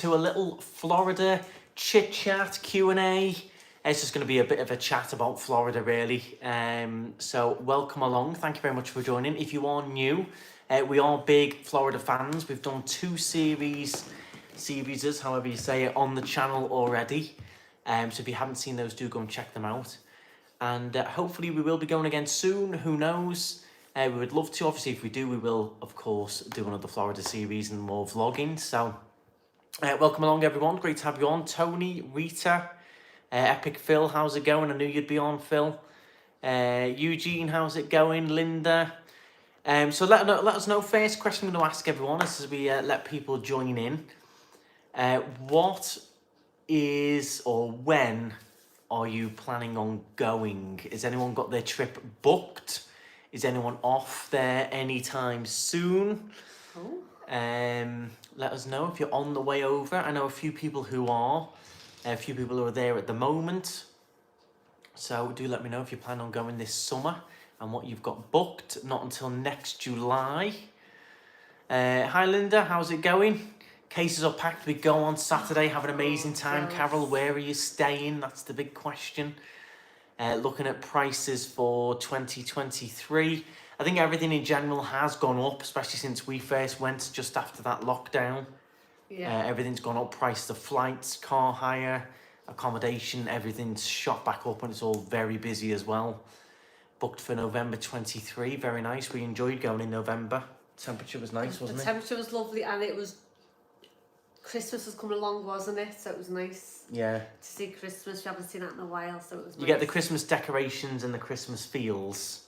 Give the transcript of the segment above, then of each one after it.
to a little Florida chit chat Q&A. It's just going to be a bit of a chat about Florida, really. So welcome along. Thank you very much for joining. If you are new, we are big Florida fans. We've done two series, however you say it, on the channel already. So if you haven't seen those, do go and check them out. And hopefully we will be going again soon. Who knows? We would love to. Obviously, if we do, we will, of course, do another Florida series and more vlogging. So welcome along, everyone. Great to have you on. Tony, Rita, Epic Phil, how's it going? I knew you'd be on, Phil. Eugene, how's it going? Linda. So let us know. First question I'm going to ask everyone as we let people join in. What is or when are you planning on going? Has anyone got their trip booked? Is anyone off there anytime soon? Oh. Let us know if you're on the way over. I know a few people who are. A few people who are there at the moment. So do let me know if you plan on going this summer and what you've got booked. Not until next July. Hi Linda, how's it going? Cases are packed. We go on Saturday. Have an amazing time. Yes. Carol, where are you staying? That's the big question. Looking at prices for 2023. I think everything in general has gone up, especially since we first went just after that lockdown. Yeah. Everything's gone up. Price of flights, car hire, accommodation, everything's shot back up, and it's all very busy as well. Booked for November 23. Very nice. We enjoyed going in November. Temperature was nice, wasn't it? The temperature was lovely, and it was... Christmas was coming along, wasn't it? So it was nice. Yeah. To see Christmas. We haven't seen that in a while, so it was nice. You get the Christmas decorations and the Christmas feels.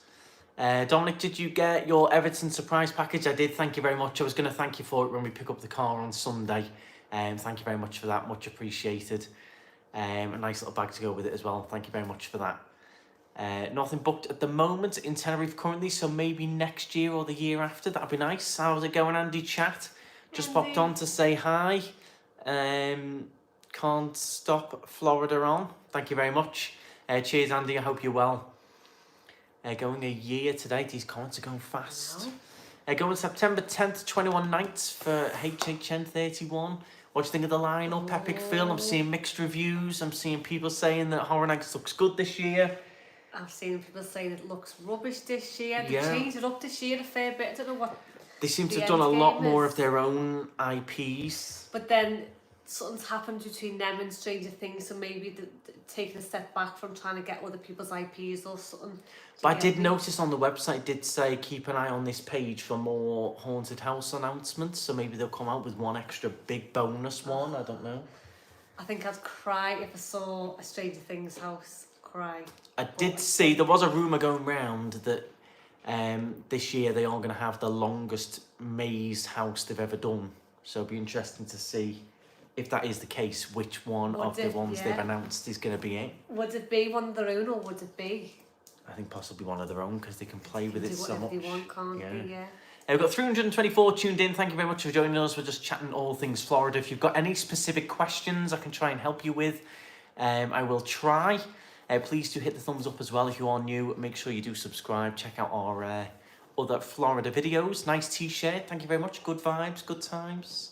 Dominic, did you get your Everton surprise package? I did, thank you very much. I was going to thank you for it when we pick up the car on Sunday. Thank you very much for that, much appreciated. A nice little bag to go with it as well. Thank you very much for that. Nothing booked at the moment in Tenerife currently, so maybe next year or the year after. That'd be nice. How's it going, Andy Chat? Just popped on to say hi. Can't stop Florida on. Thank you very much. Cheers, Andy. I hope you're well. Going a year today. These comments are going fast. Going September 10th, 21 nights for HHN 31. What do you think of the lineup? Epic Phil. I'm seeing mixed reviews. I'm seeing people saying that Horror Nights looks good this year. I've seen people saying it looks rubbish this year. They changed it up this year a fair bit. I don't know what. They seem to have done a lot more of their own IPs. But then something's happened between them and Stranger Things, so maybe they're taking a step back from trying to get other people's IPs or something. But I did notice on the website, did say keep an eye on this page for more Haunted House announcements, so maybe they'll come out with one extra big bonus one, I don't know. I think I'd cry if I saw a Stranger Things house. Cry. I did see, there was a rumour going round that this year they are going to have the longest maze house they've ever done. So it'll be interesting to see if that is the case, which one of the ones they've announced is going to be it. Would it be one of their own or would it be? I think possibly one of their own because they can play with it so much. They want, can't they? Yeah. We've got 324 tuned in. Thank you very much for joining us. We're just chatting all things Florida. If you've got any specific questions I can try and help you with, I will try. Please do hit the thumbs up as well if you are new. Make sure you do subscribe. Check out our other Florida videos. Nice t-shirt. Thank you very much. Good vibes, good times.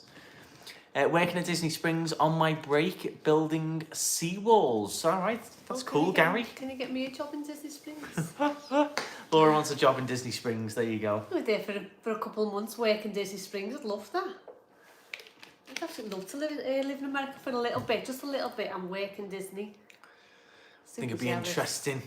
Working at Disney Springs on my break, building seawalls. All right, that's cool, Gary. Can you get me a job in Disney Springs? Laura wants a job in Disney Springs. There you go. I was there for a couple of months working Disney Springs. I'd love that. I'd absolutely love to live in America for a little bit, just a little bit, and work in Disney. I think it'd be interesting.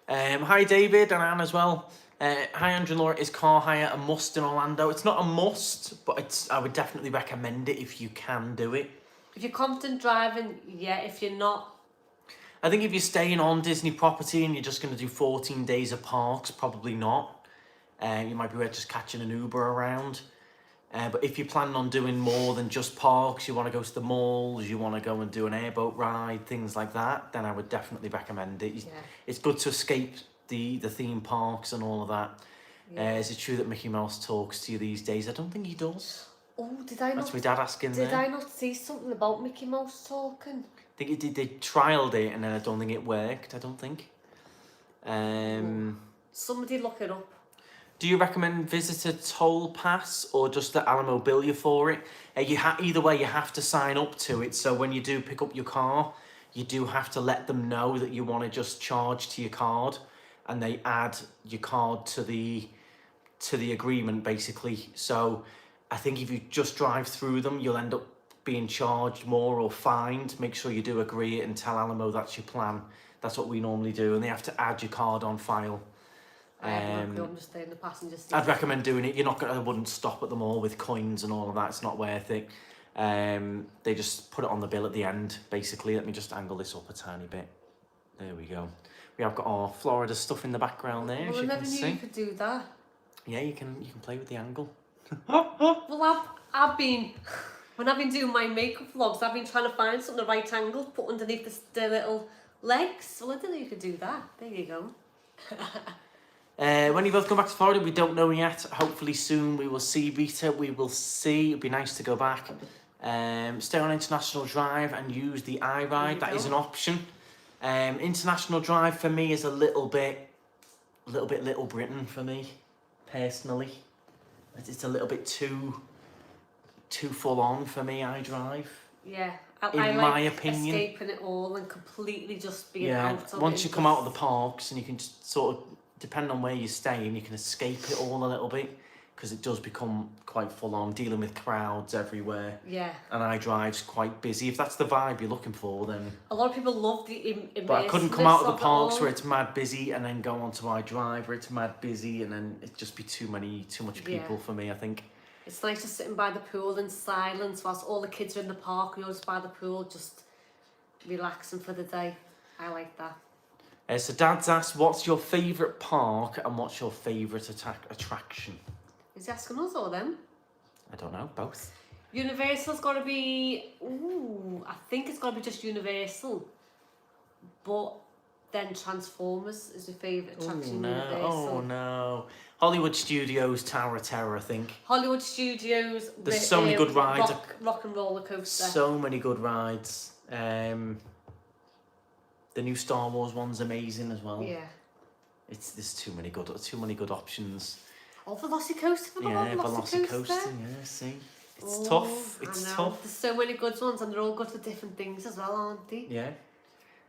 Hi David and Anne as well. Hi Andrew and Laura, is car hire a must in Orlando? It's not a must, but I would definitely recommend it if you can do it. If you're confident driving, yeah. If you're not... I think if you're staying on Disney property and you're just going to do 14 days of parks, probably not. You might be worth just catching an Uber around. But if you're planning on doing more than just parks, you want to go to the malls, you want to go and do an airboat ride, things like that, then I would definitely recommend it. Yeah. It's good to escape the theme parks and all of that. Yeah. Is it true that Mickey Mouse talks to you these days? I don't think he does. Oh, did I not? That's my dad asking there. Did I not see something about Mickey Mouse talking? I think it did. They trialled it and then I don't think it worked. I don't think. Somebody look it up. Do you recommend visitor toll pass or just the Alamobilia for it? Either way, you have to sign up to it. So when you do pick up your car, you do have to let them know that you want to just charge to your card, and they add your card to the agreement basically. So I think if you just drive through them, you'll end up being charged more or fined. Make sure you do agree it and tell Alamo that's your plan. That's what we normally do, and they have to add your card on file. I'm just stay in the passenger seat. I'd recommend doing it. I wouldn't stop at the mall with coins and all of that. It's not worth it. They just put it on the bill at the end, basically. Let me just angle this up a tiny bit. There we go. We have got our Florida stuff in the background there, as I you never can knew see. you could do that. Yeah, you can play with the angle. Well, I've been, when I've been doing my makeup vlogs, I've been trying to find something the right angle, put underneath the little legs. Well, I didn't know you could do that. There you go. When you both come back to Florida, we don't know yet. Hopefully soon we will see Rita. We will see. It'd be nice to go back. Stay on International Drive and use the iRide. That is an option. International Drive for me is a little bit Little Britain for me, personally. It's a little bit too full on for me, iDrive. Yeah. I like my opinion, escaping it all and completely just being out of it. Once you come out of the parks and you can just sort of, depending on where you're staying, you can escape it all a little bit, because it does become quite full on, dealing with crowds everywhere. Yeah. And iDrive's quite busy. If that's the vibe you're looking for, then... A lot of people love the immersiveness. But I couldn't come out of the parks where it's mad busy and then go onto iDrive where it's mad busy, and then it'd just be too much people for me, I think. It's nice just sitting by the pool in silence whilst all the kids are in the park and you're just by the pool, just relaxing for the day. I like that. So Dad's asked, what's your favourite park and what's your favourite attraction? Is he asking us or them? I don't know, both. Universal's got to be... Ooh, I think it's got to be just Universal. But then Transformers is your favourite attraction. Universal. Oh no. Hollywood Studios, Tower of Terror, I think. Hollywood Studios. There's so many good rides. Rock and roller coaster. So many good rides. The new Star Wars one's amazing as well. Yeah. There's too many good options. Oh, Velocicoaster. Velocicoaster. Yeah, see. It's tough. It's tough. There's so many good ones, and they're all good for different things as well, aren't they? Yeah.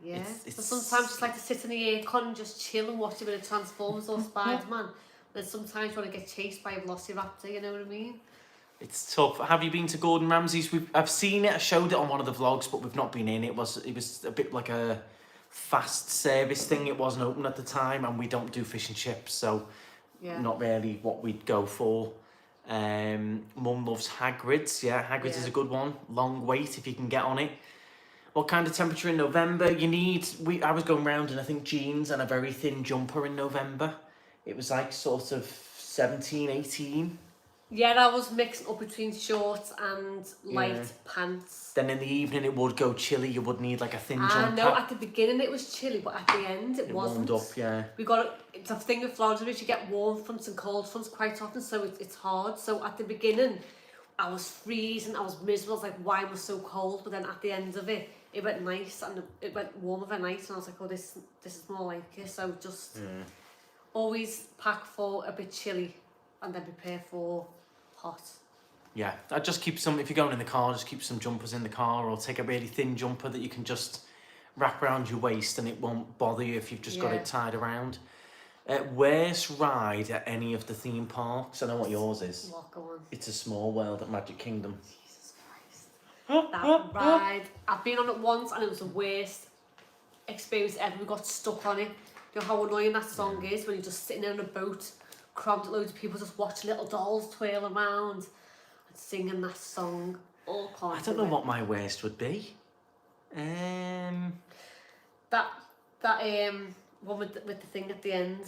Yeah. But sometimes just like to sit in the aircon and just chill and watch a bit of Transformers or Spider-Man. Then sometimes you want to get chased by a Velociraptor, you know what I mean? It's tough. Have you been to Gordon Ramsay's? I've seen it. I showed it on one of the vlogs, but we've not been in. It was a bit like a fast service thing. It wasn't open at the time, and we don't do fish and chips, so not really what we'd go for. Mum loves Hagrid's. Yeah, Hagrid's is a good one. Long wait if you can get on it. What kind of temperature in November? You need... I was going round in, I think, jeans and a very thin jumper in November. It was like sort of 17, 18. Yeah, I was mixing up between shorts and light pants. Then in the evening it would go chilly. You would need like a thin jumper. No, at the beginning it was chilly, but at the end it wasn't. Warmed up, yeah. It's a thing with Florida is you get warm fronts and cold fronts quite often, so it's hard. So at the beginning I was freezing, I was miserable. I was like, why was so cold? But then at the end of it, it went nice and it went warm overnight, and I was like, oh, this is more like it. So just always pack for a bit chilly and then prepare for hot. Yeah, I'd just keep some, if you're going in the car, just keep some jumpers in the car, or take a really thin jumper that you can just wrap around your waist and it won't bother you if you've just got it tied around. Worst ride at any of the theme parks? I know what yours is. What, go on. It's a Small World at Magic Kingdom. Jesus Christ. That ride. I've been on it once and it was the worst experience ever. We got stuck on it. You know how annoying that song is when you're just sitting in a boat, crammed with loads of people just watching little dolls twirl around and singing that song. All I don't know what my worst would be. That one with the thing at the end.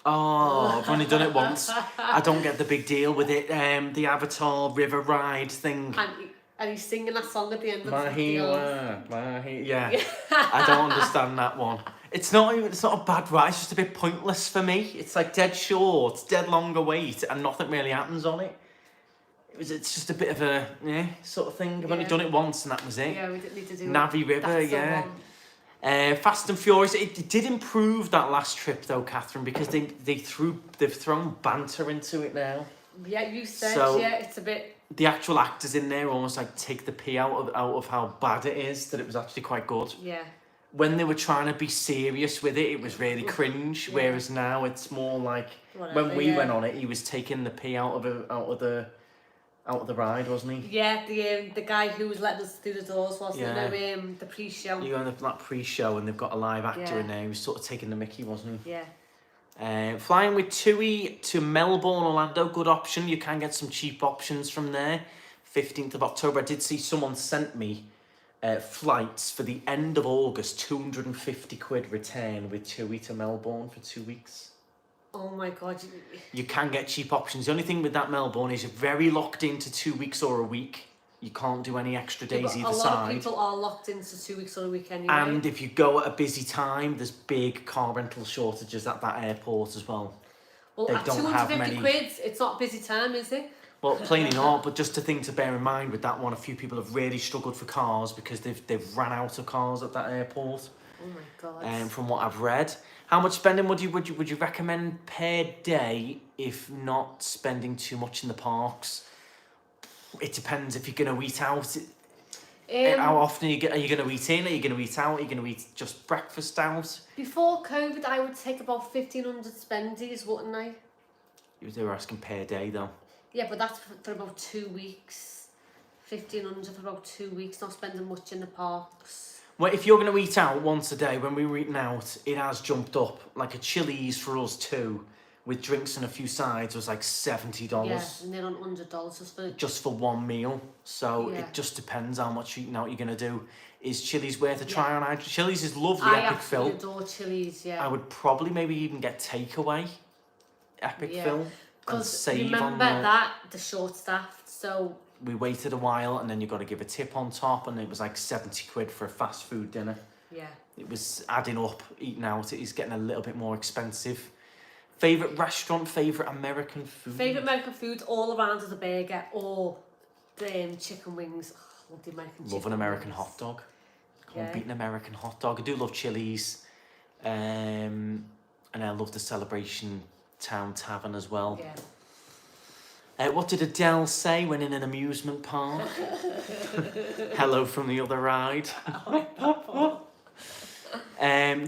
Oh, I've only done it once. I don't get the big deal with it. The Avatar River Ride thing. And he's singing that song at the end of yeah. I don't understand that one. It's not a bad ride, it's just a bit pointless for me. It's like dead short, dead longer wait, and nothing really happens on it. It's just a bit of a sort of thing. I've only done it once and that was it. Yeah, we didn't need to do Navi River, That's Fast and Furious. It did improve that last trip though, Catherine, because they've thrown banter into it now. Yeah, you said, So, yeah, it's a bit... The actual actors in there almost like take the pee out of how bad it is, that it was actually quite good. Yeah. When they were trying to be serious with it, it was really cringe. Yeah. Whereas now it's more like Whatever, when we went on it, he was taking the pee out of the ride, wasn't he? Yeah, the guy who was letting us through the doors, wasn't Yeah. it? The pre-show. You go on that pre-show and they've got a live actor Yeah. in there. He was sort of taking the mickey, wasn't he? Yeah. Flying with TUI to Melbourne, Orlando, good option. You can get some cheap options from there. 15th of October. I did see someone sent me flights for the end of August, 250 quid return with TUI to Melbourne for 2 weeks. Oh my God. You can get cheap options. The only thing with that Melbourne is you're very locked into 2 weeks or a week. You can't do any extra days either side. A lot of people are locked into 2 weeks or a week anyway. And if you go at a busy time, there's big car rental shortages at that airport as well. Well, they at don't 250 have many... quid, it's not busy time, is it? Well, plainly not, but just a thing to bear in mind with that one, a few people have really struggled for cars because they've ran out of cars at that airport. Oh my God. From what I've read. How much spending would you recommend per day if not spending too much in the parks? It depends if you're going to eat out. How often are you going to eat in? Are you going to eat out? Are you going to eat just breakfast out? Before COVID, I would take about 1,500 spendies, wouldn't I? They were asking per day though. Yeah, but that's for about 2 weeks. 1,500 for about 2 weeks, not spending much in the parks. Well, if you're going to eat out once a day, when we were eating out, it has jumped up. Like a Chili's for us too, with drinks and a few sides, was like $70. Yeah, and then on $100 just for one meal. So Yeah. it just depends how much eating out you're going to do. Is Chili's worth a try on? Chili's is lovely, I Epic Phil. adore Chili's, yeah. I would probably maybe even get takeaway, Epic Phil, and Because save remember on the short staffed, so... We waited a while and then you got to give a tip on top, and it was like 70 quid for a fast food dinner. Yeah. It was adding up, eating out. It is getting a little bit more expensive. Favourite restaurant, favourite American food? Favourite American food all around is a burger or the chicken wings. Oh, love the American chicken Love an American wings. hot dog. Can't Yeah. beat an American hot dog. I do love Chili's. And I love the Celebration Town Tavern as well. Yeah. What did Adele say when in an amusement park? Hello from the other ride.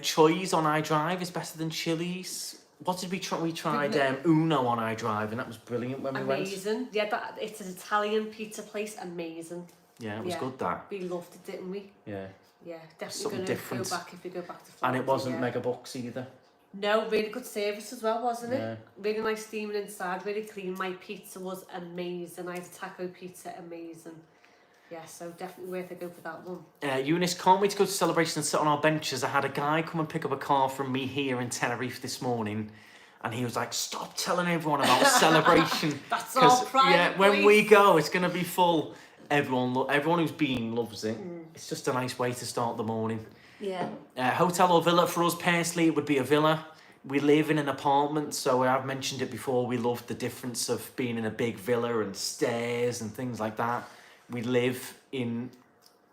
Choi's on iDrive is better than Chili's. What did we try? We tried Uno on iDrive, and that was brilliant when we went. Amazing. Yeah, it's an Italian pizza place. Amazing. Yeah, it was good, that. We loved it, didn't we? Yeah. Yeah, definitely Something going to different. go back if we go back to Florida. And it wasn't mega bucks either. No, really good service as well, wasn't it? Yeah. Really nice steaming inside, really clean. My pizza was amazing. I had a taco pizza, amazing. Yeah, so definitely worth a go for that one. Eunice, can't wait to go to Celebration and sit on our benches. I had a guy come and pick up a car from me here in Tenerife this morning, and he was like, stop telling everyone about Celebration. That's our private yeah, when place. we go, it's going to be full. Everyone who's been loves it. It's just a nice way to start the morning. Yeah. Hotel or villa? For us personally, it would be a villa. We live in an apartment, so I've mentioned it before. We love the difference of being in a big villa and stairs and things like that. We live in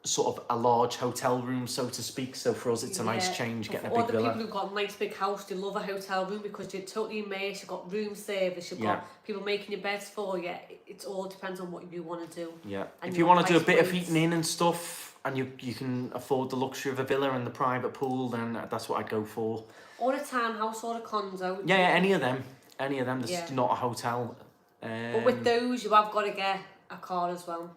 sort of a large hotel room, so to speak. So for us, it's a nice change getting a big villa. All the people who've got a nice big house, they love a hotel room because you're totally immersed. You've got room service. You've got people making your beds for you. It all depends on what you want to do. Yeah. And if you want to do a price bit of points. eating in and stuff, and you can afford the luxury of a villa and the private pool, then that's what I'd go for. Or a townhouse or a condo. Yeah, any of them. That's not a hotel. But with those, you have got to get a car as well.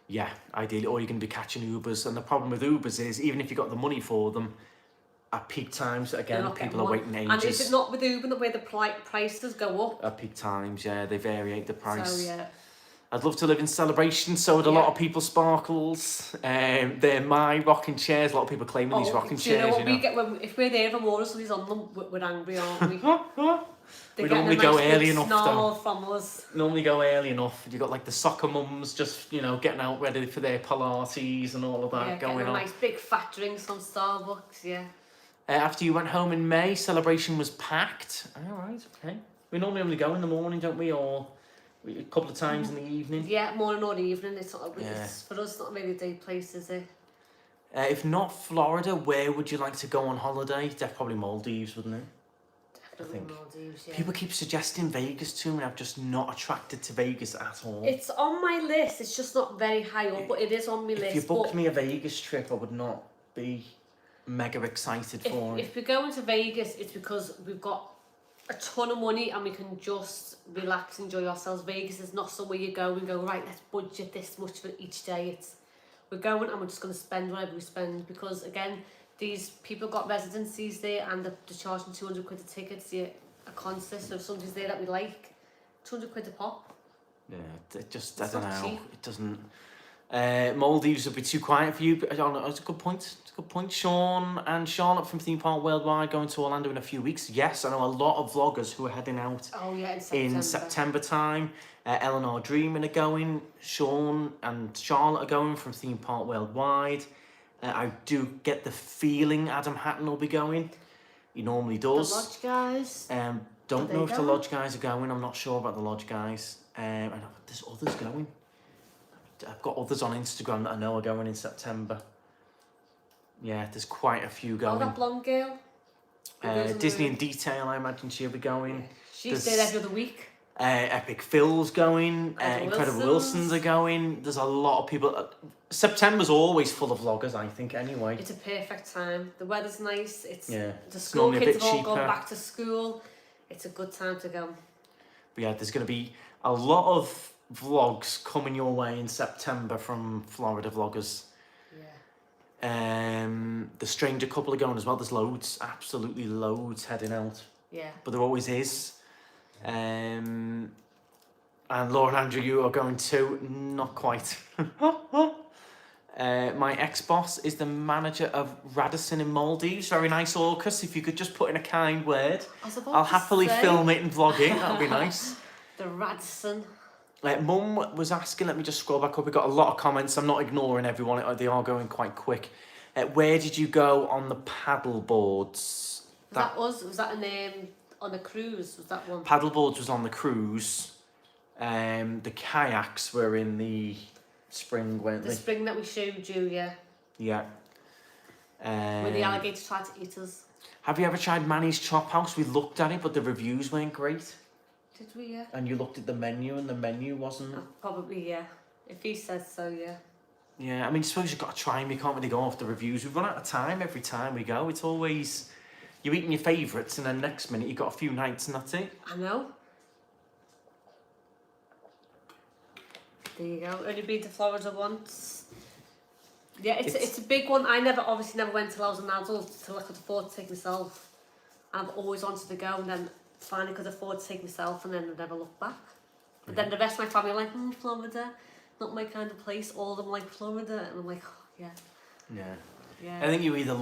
Yeah, ideally, or you're going to be catching Ubers. And the problem with Ubers is, even if you've got the money for them, at peak times, again, people are waiting ages. And is it not with Uber where the prices go up? At peak times, yeah, they vary the price. So, yeah. I'd love to live in Celebration, so would a lot of people. Sparkles. They're my rocking chairs. A lot of people claiming these rocking chairs. You know what we get if we're there and more somebody's on them, we're angry, aren't we? We normally go early enough though. From us. Normally go early enough. You got like the soccer mums just getting out ready for their Pilates and all of that going on. Nice big fat drinks from Starbucks, yeah. After you went home in May, Celebration was packed. All right, okay. We normally only go in the morning, don't we, or a couple of times in the evening? Yeah, morning or evening. It's not. It's, for us, it's not really a day place, is it? If not Florida, where would you like to go on holiday? Probably Maldives, wouldn't it? Definitely think. Maldives, yeah. People keep suggesting Vegas to me, and I'm just not attracted to Vegas at all. It's on my list. It's just not very high up, but it is on my list. If you booked me a Vegas trip, I would not be mega excited for it. If we're going to Vegas, it's because we've got a ton of money and we can just relax, enjoy ourselves. Vegas is not somewhere you go and go, right, let's budget this much for each day. We're going and we're just going to spend whatever we spend, because again, these people got residencies there and they're charging 200 quid a ticket to see a concert. So if somebody's there that we like, 200 quid a pop. Yeah, it just, It's I don't not know, cheap. it doesn't... Maldives would be too quiet for you, but it's a good point. It's a good point. Sean and Charlotte from Theme Park Worldwide going to Orlando in a few weeks. Yes, I know a lot of vloggers who are heading out Oh yeah, in September time. Eleanor Dreamin are going. Sean and Charlotte are going from Theme Park Worldwide. I do get the feeling Adam Hatton will be going. He normally does. The Lodge guys. Don't know if the going? Lodge guys are going. I'm not sure about the Lodge guys. I know there's others going. I've got others on Instagram that I know are going in September. Yeah, there's quite a few going. Oh, that blonde girl. Disney in Detail, I imagine she'll be going. She's there every other week. Epic Phil's going. Incredible Wilsons are going. There's a lot of people. September's always full of vloggers, I think, anyway. It's a perfect time. The weather's nice. The It's school normally a kids bit have all cheaper. gone back to school. It's a good time to go. But yeah, there's going to be a lot of vlogs coming your way in September from Florida vloggers. Yeah. The Stranger couple are going as well. There's loads, absolutely loads heading out. Yeah. But there always is. And Laura and Andrew, you are going too. Not quite. My ex-boss is the manager of Radisson in Maldives. Very nice, Orcus. If you could just put in a kind word, I'll happily film it and vlog it. That'd be nice. The Radisson. Mum was asking, let me just scroll back up. We got a lot of comments. I'm not ignoring everyone. They are going quite quick. Where did you go on the paddle boards? Was that a name on a cruise? Was that one? Paddle boards was on the cruise. The kayaks were in the spring, weren't they? The spring that we showed you, yeah. Yeah. When the alligator tried to eat us. Have you ever tried Manny's Chop House? We looked at it, but the reviews weren't great. Did we, yeah? And you looked at the menu, and the menu wasn't... Probably, yeah. If he says so, yeah. Yeah, I mean, I suppose you've got to try them. You can't really go off the reviews. We run out of time every time we go. It's always... You're eating your favourites, and then next minute you've got a few nights, and that's it. I know. There you go. Only been to Florida once. Yeah, it's a big one. I obviously never went till I was an adult, till I could afford to take myself. I've always wanted to go, and then finally could afford to take myself, and then I never looked back. But then the rest of my family are like, Florida, not my kind of place. All of them like Florida, and I'm like, oh, yeah. Yeah. Yeah. I think you either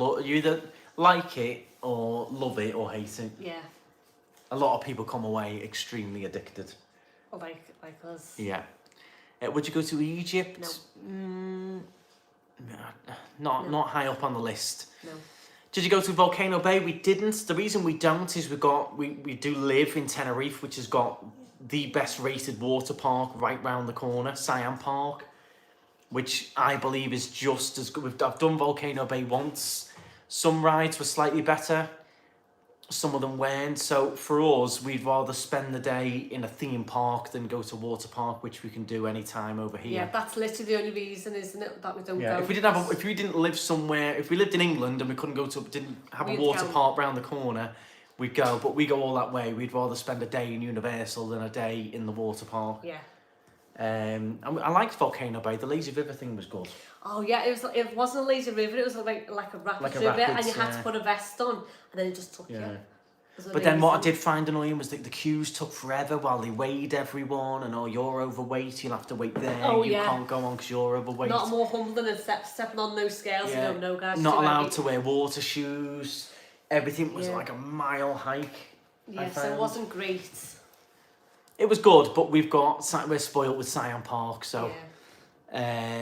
like it or love it or hate it. Yeah. A lot of people come away extremely addicted. Or like us. Yeah. Would you go to Egypt? No. Not high up on the list. No. Did you go to Volcano Bay? We didn't. The reason we don't is we do live in Tenerife, which has got the best rated water park right round the corner, Siam Park, which I believe is just as good. I've done Volcano Bay once. Some rides were slightly better, some of them weren't. So for us, we'd rather spend the day in a theme park than go to water park, which we can do any time over here. Yeah, that's literally the only reason, isn't it, that we don't go. If we didn't live somewhere, if we lived in England and we didn't have a water park round the corner, we'd go. But we go all that way. We'd rather spend a day in Universal than a day in the water park. Yeah. I liked Volcano Bay. The lazy river thing was good. Oh yeah, it wasn't a lazy river. It was like a rapid river, and you had to put a vest on, and then it just took you. But then what I did find annoying was that the queues took forever while they weighed everyone, and you're overweight, you'll have to wait there. You can't go on because you're overweight. Not more humble than stepping on those scales. Yeah. You don't know, guys. Not allowed to wear water shoes. Everything was like a mile hike. Yeah, so it wasn't great. It was good, but we're spoiled with Siam Park, so. Yeah.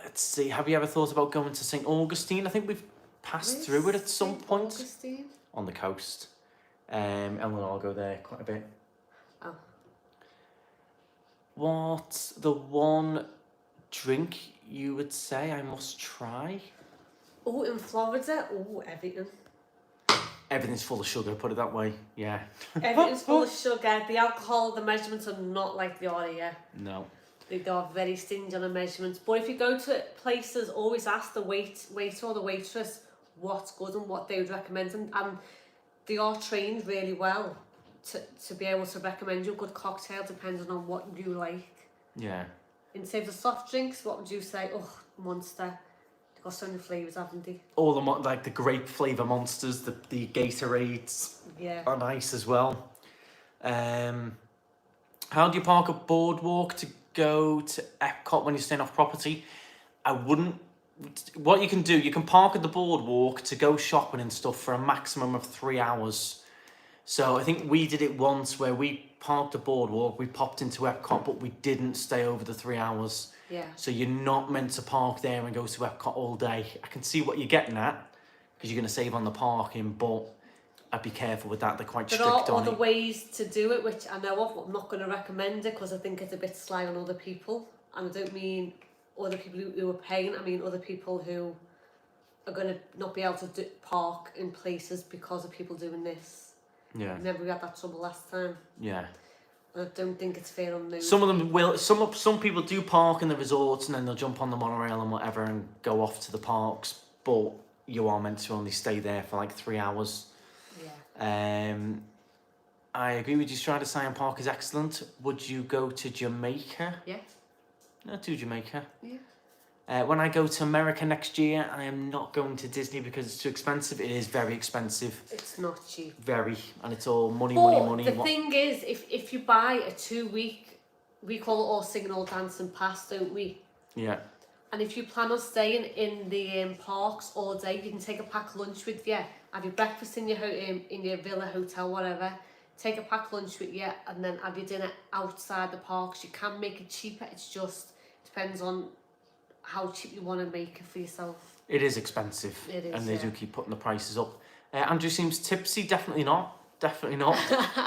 Let's see. Have you ever thought about going to St. Augustine? I think we've passed through it at some point. Augustine? On the coast. And we'll all go there quite a bit. Oh. What's the one drink you would say I must try? Oh, in Florida, everything. Everything's full of sugar, put it that way. Yeah. Everything's full of sugar. The alcohol, the measurements are not like they are here. No. They are very stingy on the measurements. But if you go to places, always ask the waiter or the waitress what's good and what they would recommend. And they are trained really well to be able to recommend you a good cocktail depending on what you like. Yeah. In terms of soft drinks, what would you say? Oh, Monster. They've got so many flavours, haven't they? All the like the grape flavour monsters, the Gatorades are nice as well. How do you park a boardwalk to go to Epcot when you're staying off property? I wouldn't. What you can do, you can park at the boardwalk to go shopping and stuff for a maximum of 3 hours. So I think we did it once where we parked a boardwalk, we popped into Epcot, but we didn't stay over the 3 hours. Yeah. So you're not meant to park there and go to Epcot all day. I can see what you're getting at, because you're going to save on the parking, but I'd be careful with that. They're quite strict on it. There are other ways to do it, which I know of, but I'm not going to recommend it because I think it's a bit sly on other people. And I don't mean other people who are paying, I mean other people who are going to not be able to park in places because of people doing this. Yeah. Remember we had that trouble last time. Yeah. And I don't think it's fair on those. Some of them will. Some people do park in the resorts and then they'll jump on the monorail and whatever and go off to the parks. But you are meant to only stay there for like 3 hours. Yeah. I agree with you. Strider Scion Park is excellent. Would you go to Jamaica? Yeah. No, to Jamaica. Yeah. When I go to America next year, I am not going to Disney because it's too expensive. It is very expensive. It's not cheap. Very. And it's all money. The thing is, if you buy a 2-week, we call it all singing, all dancing pass, don't we? Yeah. And if you plan on staying in the parks all day, you can take a packed lunch with you, have your breakfast in your villa, hotel, whatever. Take a packed lunch with you, and then have your dinner outside the parks. You can make it cheaper. It's just depends on how cheap you want to make it for yourself. It is expensive. It is, and they do keep putting the prices up. Andrew seems tipsy. Definitely not.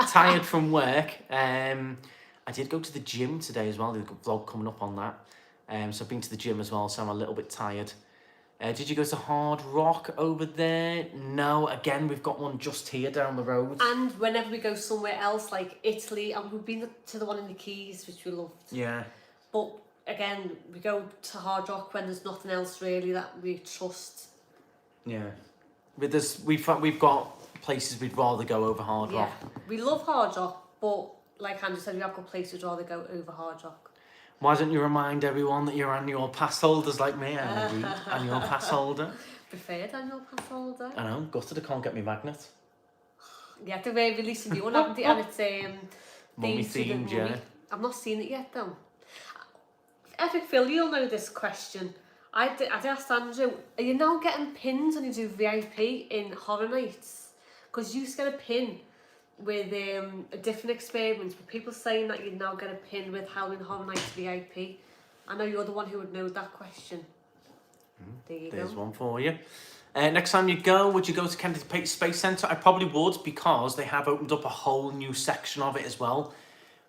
Tired from work. I did go to the gym today as well. There's a vlog coming up on that. So I've been to the gym as well, so I'm a little bit tired. Did you go to Hard Rock over there? No, again, we've got one just here down the road. And whenever we go somewhere else, like Italy, and we've been to the one in the Keys, which we loved. Yeah. But again, we go to Hard Rock when there's nothing else really that we trust. Yeah. With this, we've got places we'd rather go over Hard Rock. Yeah, we love Hard Rock, but like Andrew said, we have got places we'd rather go over Hard Rock. Why don't you remind everyone that you're annual pass holders like me? I'm indeed annual pass holder. Preferred annual pass holder. I know, gutted I can't get me magnet. Yeah, they're releasing new one, haven't they? And it's Mummy themed, yeah. I've not seen it yet though. Epic Phil, you'll know this question. I asked Andrew, are you now getting pins when you do VIP in Horror Nights? Because you used to get a pin with a different experience, but people saying that you now get a pin with Halloween Horror Nights VIP. I know you're the one who would know that question. There's one for you. Next time you go, would you go to Kennedy Space Centre? I probably would, because they have opened up a whole new section of it as well.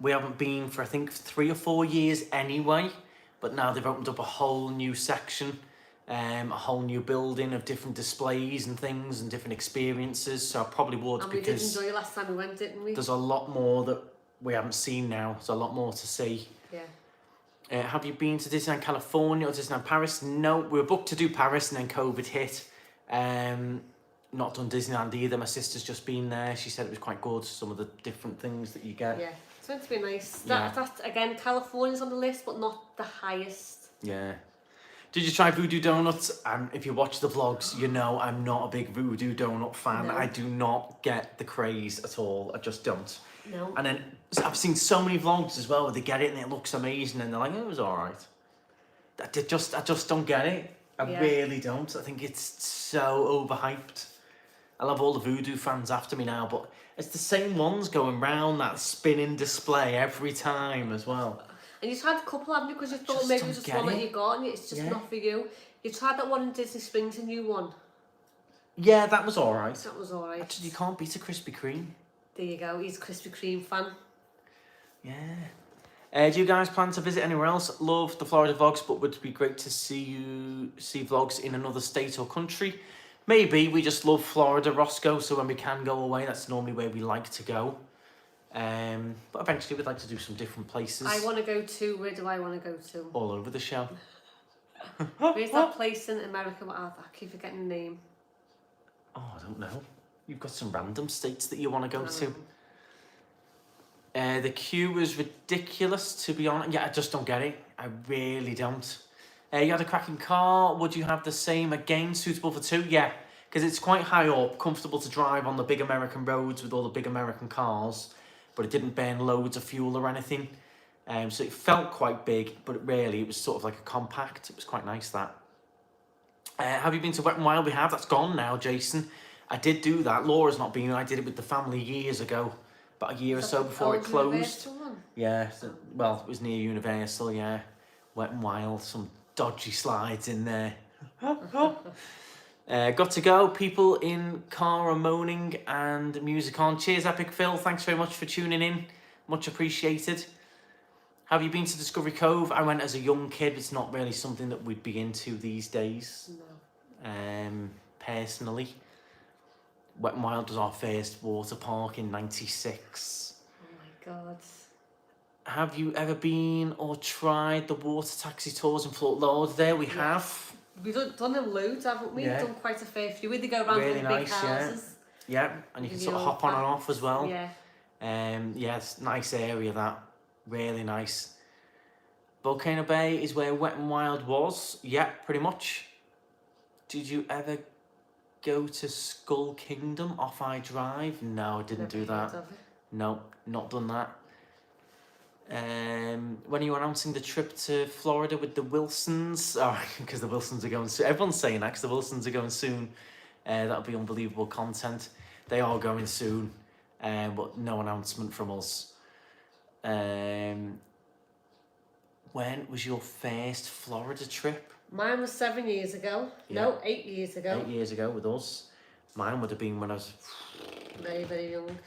We haven't been for I think 3 or 4 years anyway, but now they've opened up a whole new section. A whole new building of different displays and things and different experiences, so I probably would. And we did enjoy last time we went, didn't we? There's a lot more that we haven't seen now. There's a lot more to see. Yeah. Have you been to Disneyland California or Disneyland Paris? No, we were booked to do Paris and then COVID hit. Not done Disneyland either. My sister's just been there. She said it was quite good, some of the different things that you get. Yeah, it's meant to be nice. Yeah. That again, California's on the list, but not the highest. Yeah. Did you try Voodoo Donuts? If you watch the vlogs, you know I'm not a big Voodoo Donut fan. No. I do not get the craze at all. I just don't. No. And then I've seen so many vlogs as well where they get it and it looks amazing and they're like, oh, it was alright. I just don't get it. I really don't. I think it's so overhyped. I love all the Voodoo fans after me now, but it's the same ones going round that spinning display every time as well. And you tried a couple, haven't you? Because you thought maybe it was just one that you got and it's just not for you. You tried that one in Disney Springs, a new one. Yeah, that was alright. That was alright. Actually, you can't beat a Krispy Kreme. There you go, he's a Krispy Kreme fan. Yeah. Do you guys plan to visit anywhere else? Love the Florida vlogs, but would be great to see vlogs in another state or country. Maybe. We just love Florida, Roscoe, so when we can go away, that's normally where we like to go. But eventually we'd like to do some different places. I want to go to, where do I want to go to? All over the show. Where's that place in America? I keep forgetting the name. Oh, I don't know. You've got some random states that you want to go to. The queue was ridiculous, to be honest. Yeah, I just don't get it. I really don't. You had a cracking car. Would you have the same again, suitable for two? Yeah, because it's quite high up, comfortable to drive on the big American roads with all the big American cars, but it didn't burn loads of fuel or anything. So it felt quite big, but it was sort of like a compact. It was quite nice, that. Have you been to Wet n Wild? We have. That's gone now, Jason. I did do that. Laura's not been. I did it with the family years ago. About a year or so before it closed. Yeah, well, it was near Universal, yeah. Wet n Wild, some dodgy slides in there. Got to go. People in car are moaning and music on. Cheers, Epic Phil. Thanks very much for tuning in. Much appreciated. Have you been to Discovery Cove? I went as a young kid. It's not really something that we'd be into these days. No. Personally. Wet n Wild was our first water park in '96. Oh my God. Have you ever been or tried the water taxi tours in Fort Lauderdale? We have. We've done them loads, haven't we? Yeah. Done quite a fair few. They go around really in nice, big houses. Yeah, and you can sort of hop on and off as well. Yeah. Yeah, it's a nice area, that. Really nice. Volcano Bay is where Wet n Wild was. Yeah, pretty much. Did you ever go to Skull Kingdom off I Drive? No, I didn't do that. No, not done that. When are you announcing the trip to Florida with the Wilsons? Oh, because the Wilsons are going soon. Everyone's saying that because the Wilsons are going soon. That'll be unbelievable content. They are going soon, but no announcement from us. When was your first Florida trip? Mine was 7 years ago. Yeah. No, 8 years ago. 8 years ago with us. Mine would have been when I was very, very young.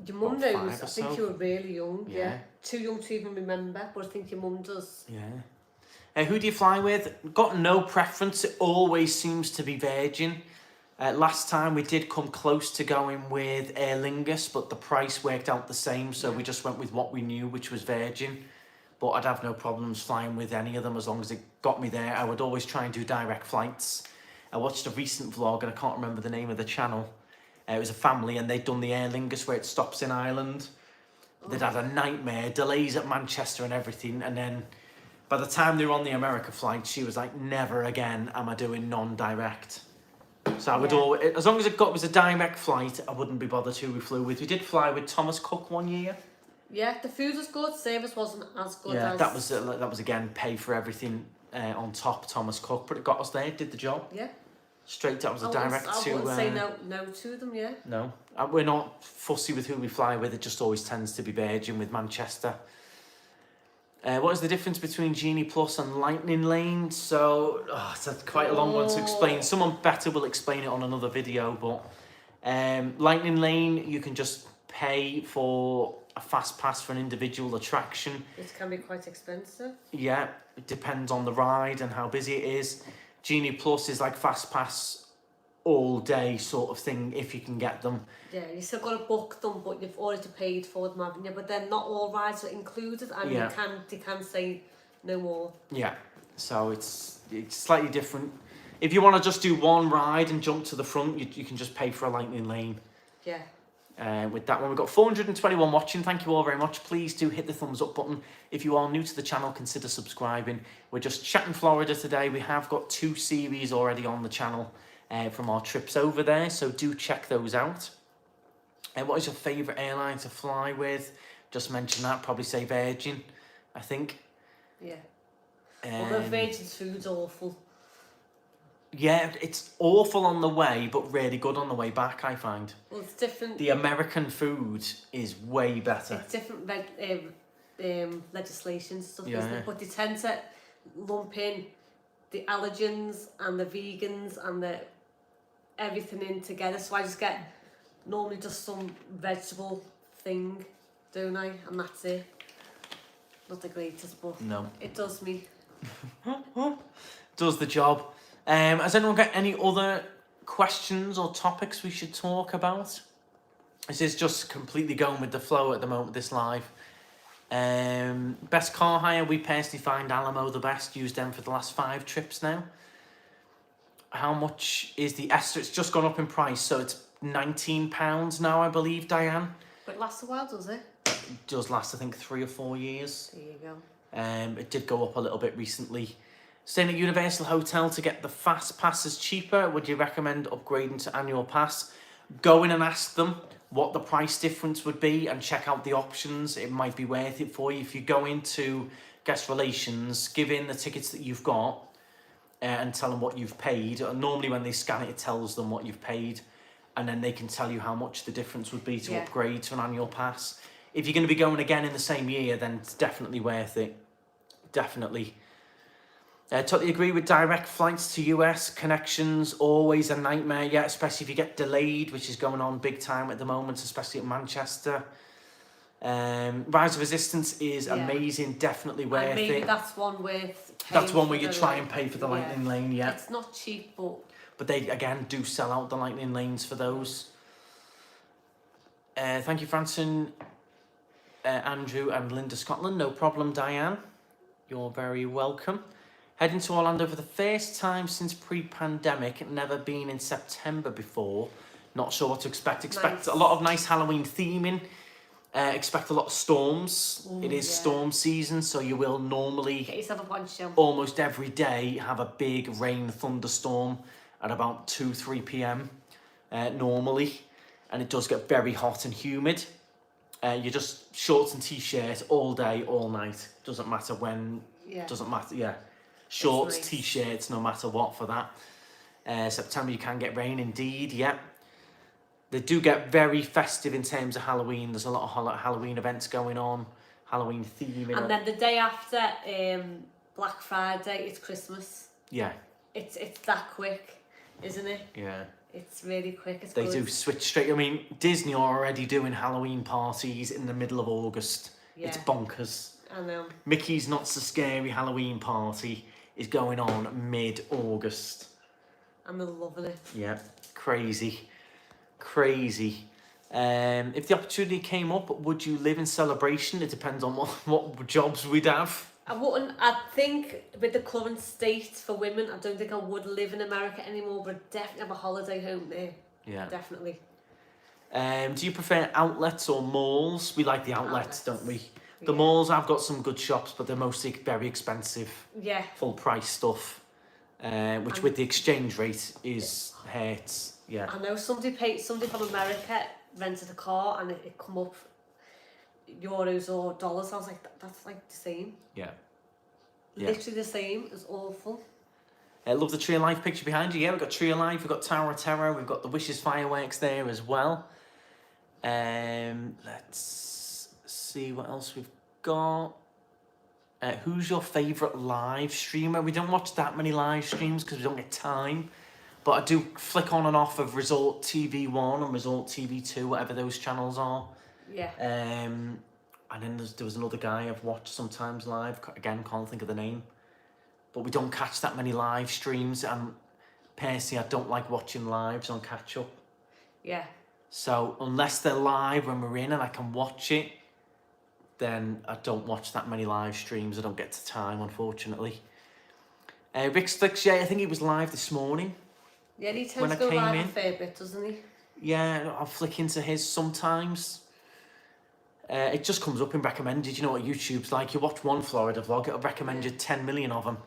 Your mum knows. I think you were really young. Yeah. Too young to even remember, but I think your mum does. Yeah. Who do you fly with? Got no preference. It always seems to be Virgin. Last time we did come close to going with Aer Lingus, but the price worked out the same, so we just went with what we knew, which was Virgin. But I'd have no problems flying with any of them as long as it got me there. I would always try and do direct flights. I watched a recent vlog, and I can't remember the name of the channel. It was a family, and they'd done the Aer Lingus where it stops in Ireland. They'd had a nightmare, delays at Manchester and everything, and then by the time they were on the America flight, she was like, never again am I doing non-direct. So I would always, as long as it was a direct flight, I wouldn't be bothered who we flew with. We did fly with Thomas Cook one year. Yeah, the food was good, service wasn't as good as... Yeah, that was again, pay for everything on top, Thomas Cook, but it got us there, did the job. Yeah. Straight up, I wouldn't say no to them, yeah. No, we're not fussy with who we fly with, it just always tends to be Virgin with Manchester. What is the difference between Genie Plus and Lightning Lane? So, it's quite a long one to explain. Someone better will explain it on another video, but Lightning Lane, you can just pay for a fast pass for an individual attraction. It can be quite expensive. Yeah, it depends on the ride and how busy it is. Genie Plus is like fast pass all day sort of thing if you can get them. Yeah, you still got to book them, but you've already paid for them, haven't you? But then not all rides are included, and they can say no more. Yeah, so it's slightly different. If you want to just do one ride and jump to the front, you can just pay for a Lightning Lane. Yeah. With that one, we've got 421 watching. Thank you all very much. Please do hit the thumbs up button. If you are new to the channel, consider subscribing. We're just chatting Florida today. We have got 2 series already on the channel from our trips over there, so do check those out. What is your favourite airline to fly with? Just mention that. Probably say Virgin, I think. Yeah. Although Virgin's food's awful. Yeah, it's awful on the way, but really good on the way back, I find. Well, it's different. The American food is way better. It's different legislation stuff, isn't it? But they tend to lump in the allergens and the vegans and the everything in together. So I just get normally just some vegetable thing, don't I? And that's it. not the greatest, but No. it does me. Does the job. Has anyone got any other questions or topics we should talk about? This is just completely going with the flow at the moment, this live. Best car hire, we personally find Alamo the best. Used them for the last 5 trips now. How much is the Esther? It's just gone up in price, so it's £19 now, I believe, Diane. But it lasts a while, does it? It does last, I think, 3 or 4 years. There you go. It did go up a little bit recently. Staying at Universal Hotel to get the fast passes cheaper, would you recommend upgrading to annual pass? Go in and ask them what the price difference would be and check out the options. It might be worth it for you. If you go into guest relations, give in the tickets that you've got and tell them what you've paid. Normally when they scan it, it tells them what you've paid, and then they can tell you how much the difference would be to upgrade to an annual pass. If you're going to be going again in the same year, then it's definitely worth it. Definitely. Totally agree with direct flights to US connections, always a nightmare, yeah, especially if you get delayed, which is going on big time at the moment, especially at Manchester. Rise of Resistance is amazing, definitely worth and maybe it. That's one worth That's one where you try and pay for the Lightning Lane, yeah. It's not cheap, but they, again, do sell out the Lightning Lanes for those. Thank you, Franson, Andrew and Linda Scotland. No problem, Diane. You're very welcome. Heading to Orlando for the first time since pre-pandemic. Never been in September before. Not sure what to expect. Expect a lot of nice Halloween theming. Expect a lot of storms. Ooh, it is storm season, so you will normally get yourself a poncho. Almost every day have a big rain thunderstorm at about 2-3 p.m. Normally, and it does get very hot and humid. You're just shorts and t-shirt all day, all night. Doesn't matter when. Doesn't matter. Yeah. Shorts, nice. T-shirts, no matter what for that. September you can get rain indeed, yeah. They do get very festive in terms of Halloween. There's a lot of Halloween events going on, Halloween theming. And then the day after Black Friday, it's Christmas. Yeah. It's that quick, isn't it? Yeah. It's really quick. It's they do switch straight. I mean, Disney are already doing Halloween parties in the middle of August. Yeah. It's bonkers. I know. Mickey's Not So Scary Halloween party is going on mid-August. I'm loving it. Yeah, crazy. If the opportunity came up, would you live in Celebration? It depends on what jobs we'd have. I wouldn't. I think with the current state for women, I don't think I would live in America anymore, but I'd definitely have a holiday home there. Yeah. Definitely. Do you prefer outlets or malls? We like the outlets. Don't we? The malls have got some good shops, but they're mostly very expensive. Yeah. Full price stuff, which with the exchange rate is hurts. Yeah. I know somebody from America rented a car and it come up euros or dollars. I was like, that's like the same. Yeah. Literally the same. It's awful. Love the Tree of Life picture behind you. Yeah, we've got Tree of Life, we've got Tower of Terror, we've got the Wishes fireworks there as well. Let's see what else we've got. Who's your favourite live streamer? We don't watch that many live streams because we don't get time. But I do flick on and off of Resort TV 1 and Resort TV 2, whatever those channels are. Yeah. And then there was another guy I've watched sometimes live. Again, can't think of the name. But we don't catch that many live streams. And personally, I don't like watching lives on catch up. Yeah. So unless they're live when we're in and I can watch it, then I don't watch that many live streams. I don't get to time, unfortunately. Rick Slicks, yeah, I think he was live this morning. Yeah, he tends to go live a fair bit, doesn't he? Yeah, I'll flick into his sometimes. It just comes up in recommended. You know what YouTube's like. You watch one Florida vlog, it'll recommend you 10 million of them.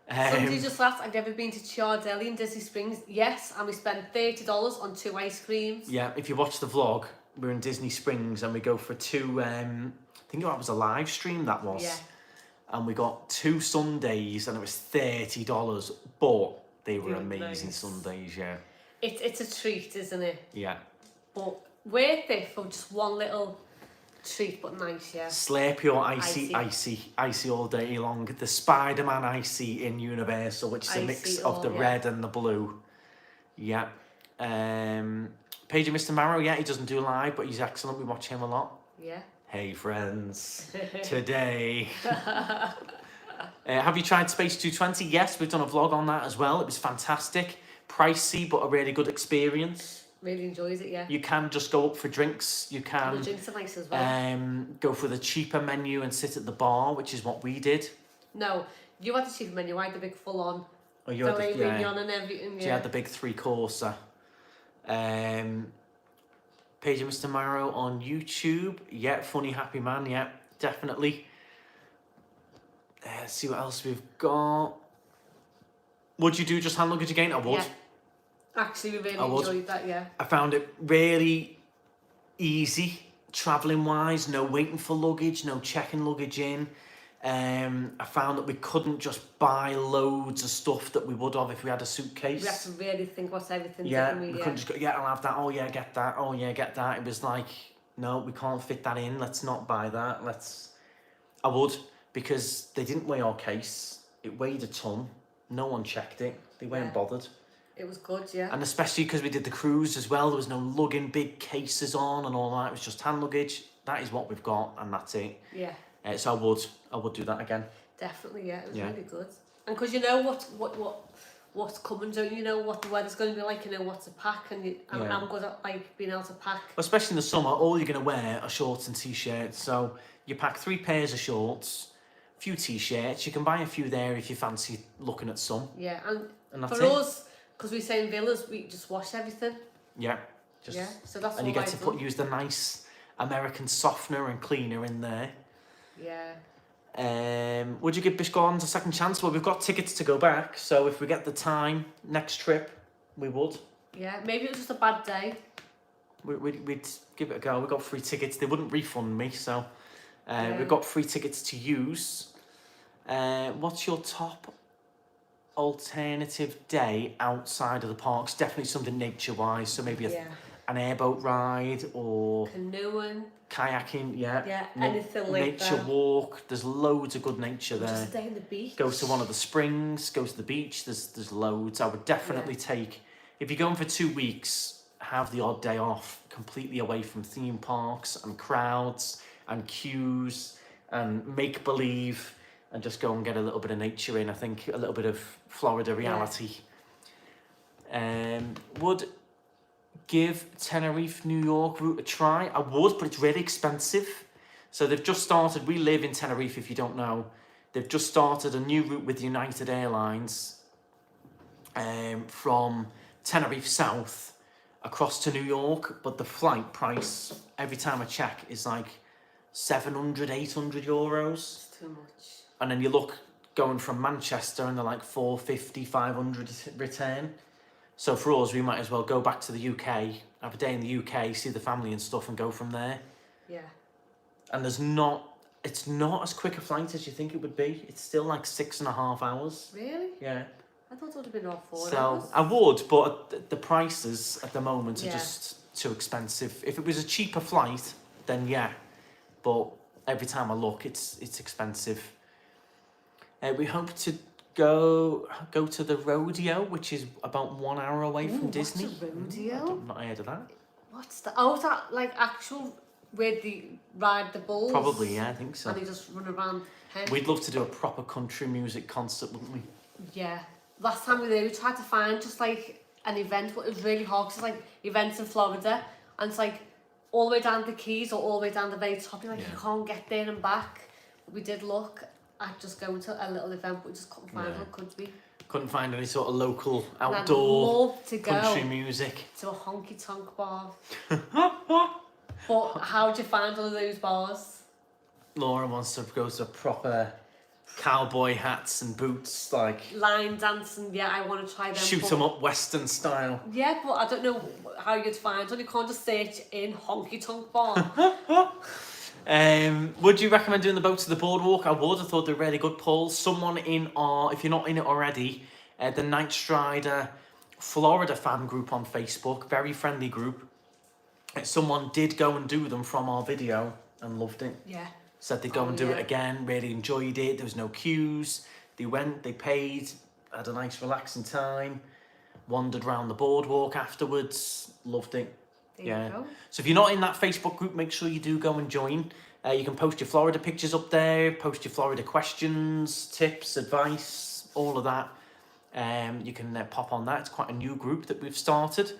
Somebody just asked, have you ever been to Chiardelli in Disney Springs? Yes, and we spent $30 on 2 ice creams. Yeah, if you watch the vlog, we're in Disney Springs and we go for 2, I think that was a live stream, that was. Yeah. And we got 2 sundaes and it was $30, but they were amazing sundaes, yeah. It's a treat, isn't it? Yeah. But worth it for just one little treat, but nice, yeah. Slurpee or icy all day long. The Spider-Man icy in Universal, which is a mix of the red and the blue. Yeah. Page and Mr. Marrow, yeah, he doesn't do live, but he's excellent. We watch him a lot. Yeah. Hey friends, today. Have you tried Space 220? Yes, we've done a vlog on that as well. It was fantastic. Pricey, but a really good experience. Really enjoys it, yeah. You can just go up for drinks. You can The drinks are nice as well. go for the cheaper menu and sit at the bar, which is what we did. No, you had the cheaper menu. I had the big full-on. Oh, you had the, mignon and everything. So you had the big 3-courser. Page of Mr. Marrow on YouTube. Yeah, funny happy man. Yeah, definitely. Let's see what else we've got. Would you do just hand luggage again? I would. Yeah. Actually, we really enjoyed that, yeah. I found it really easy, travelling wise. No waiting for luggage, no checking luggage in. I found that we couldn't just buy loads of stuff that we would have if we had a suitcase. We had to really think what's everything. Yeah, we couldn't just go, yeah, I'll have that. Oh, yeah, get that. Oh, yeah, get that. It was like, no, we can't fit that in. Let's not buy that. I would, because they didn't weigh our case. It weighed a ton. No one checked it. They weren't bothered. It was good, yeah. And especially because we did the cruise as well. There was no lugging big cases on and all that. It was just hand luggage. That is what we've got, and that's it. Yeah. So I would do that again. Definitely, yeah. It was really good. And because you know what's coming, don't you know what the weather's going to be like, you know what to pack, and I'm good at like being able to pack. Especially in the summer, all you're going to wear are shorts and t-shirts. So you pack 3 pairs of shorts, a few t-shirts. You can buy a few there if you fancy looking at some. Yeah, and that's for us, because we stay in villas, we just wash everything. Yeah. So that's and you get to use the nice American softener and cleaner in there. Yeah. Would you give Bish Gardens a second chance? Well, we've got tickets to go back, so if we get the time next trip, we would. Yeah, maybe it was just a bad day. We'd give it a go. We got free tickets. They wouldn't refund me, so we've got free tickets to use. What's your top alternative day outside of the parks? Definitely something nature-wise, so maybe an airboat ride or canoeing, kayaking. Yeah, anything like that. Nature walk. There's loads of good nature there. Just a day in the beach. Go to one of the springs. Go to the beach. There's loads. I would definitely take, if you're going for 2 weeks, have the odd day off, completely away from theme parks and crowds and queues and make believe, and just go and get a little bit of nature in. I think a little bit of Florida reality. Would give Tenerife, New York route a try. I would, but it's really expensive. So they've just started. We live in Tenerife, if you don't know. They've just started a new route with United Airlines from Tenerife South across to New York. But the flight price, every time I check, is like 700, 800 euros. It's too much. And then you look going from Manchester and they're like 450, 500 return. So for us, we might as well go back to the UK, have a day in the UK, see the family and stuff, and go from there. Yeah. And it's not as quick a flight as you think it would be. It's still like 6.5 hours. Really? Yeah. I thought it would have been about 4 hours. So I would, but the prices at the moment are just too expensive. If it was a cheaper flight, then yeah. But every time I look, it's expensive. We hope to go to the rodeo, which is about 1 hour away from Disney. What's a rodeo? I've not heard of that. What's that? Oh, is that like actual where they ride the bulls? Probably, yeah, I think so. And they just run around. We'd love to do a proper country music concert, wouldn't we? Yeah. Last time we were there, we tried to find just like an event, but it was really hard because it's like events in Florida, and it's like all the way down the Keys or all the way down the very top. You're like, you can't get there and back. But we did look at just going to a little event, but we just couldn't find one, could we? Couldn't find any sort of local outdoor country music. To a honky tonk bar. But how'd you find all of those bars? Laura wants to go to proper cowboy hats and boots, like line dancing. Yeah, I want to try them. Shoot 'em up Western style. Yeah, but I don't know how you'd find one. You can't just search in honky tonk bar. Would you recommend doing the boat to the boardwalk? I would. I thought they were really good, Paul. Someone in our, if you're not in it already, the KnightStrider Florida fan group on Facebook, very friendly group. Someone did go and do them from our video and loved it. Yeah. Said they'd go and do it again, really enjoyed it. There was no queues. They went, they paid, had a nice relaxing time, wandered around the boardwalk afterwards, loved it. There you go. So if you're not in that Facebook group, make sure you do go and join. You can post your Florida pictures up there, post your Florida questions, tips, advice, all of that. You can pop on that. It's quite a new group that we've started.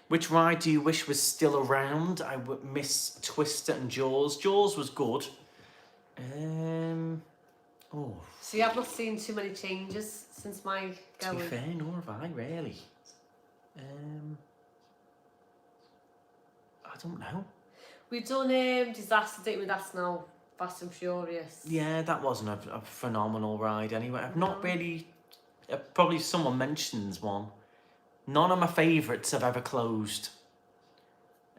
Which ride do you wish was still around? I would miss Twister and Jaws. Jaws was good. Oh, So you have not seen too many changes since my to be going. fair, nor have I really. I don't know. We've done Disaster Date with That's now Fast and Furious. Yeah, that wasn't a phenomenal ride anyway. I've not really... probably someone mentions one. None of my favourites have ever closed.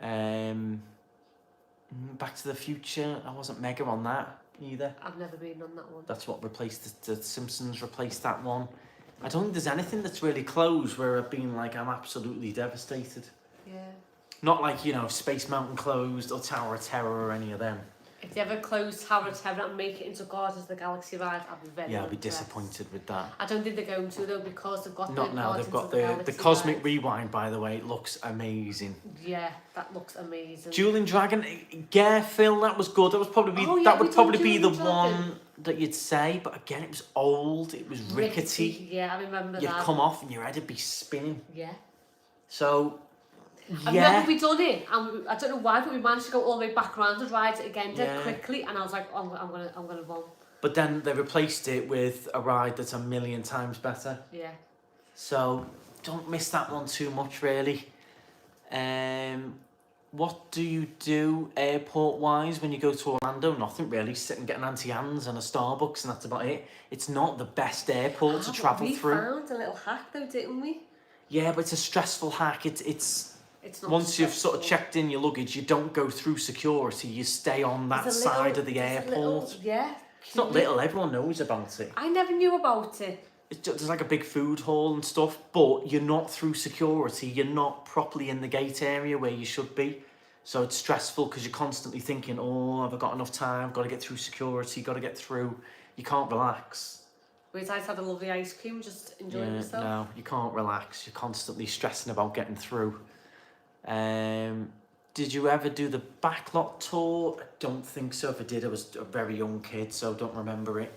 Back to the Future, I wasn't mega on that either. I've never been on that one. That's what replaced the Simpsons replaced that one. I don't think there's anything that's really closed where I've been like, I'm absolutely devastated. Yeah. Not like, you know, Space Mountain closed or Tower of Terror or any of them. If they ever close Tower of Terror and make it into Guardians of the Galaxy ride, I'd be very Yeah, I'd be impressed. disappointed with that. I don't think they're going to though, because they've got Not the now, they've Guardians got of the Galaxy Cosmic ride. Rewind, by the way. It looks amazing. Yeah, that looks amazing. Dueling Dragon, yeah, Phil, that was good. That was probably Oh, yeah, that would we probably done be the Dueling Dragon. one that you'd say, but again, it was old, it was rickety. Yeah, I remember You'd that. come off and your head would be spinning. Yeah. So, I yeah. remember we done it, and I don't know why, but we managed to go all the way back around and ride it again dead Yeah. quickly, and I was like, oh, I'm gonna run. But then they replaced it with a ride that's a million times better. Yeah. So don't miss that one too much, really. What do you do airport-wise when you go to Orlando? Nothing really. Sit and get an Auntie Anne's and a Starbucks, and that's about it. It's not the best airport to travel through. We found a little hack though, didn't we? Yeah, but it's a stressful hack. It's not once you've sort of stressful. checked in your luggage, you don't go through security. You stay on that There's a side little- of the there's a airport. little- yeah. It's not little. Everyone knows about it. I never knew about it. There's like a big food hall and stuff, but you're not through security. You're not properly in the gate area where you should be. So it's stressful because you're constantly thinking, oh, have I got enough time? Got to get through security, got to get through. You can't relax. Whereas I had a lovely ice cream, just enjoying myself. No, you can't relax. You're constantly stressing about getting through. Did you ever do the backlot tour? I don't think so. If I did, I was a very young kid, so don't remember it.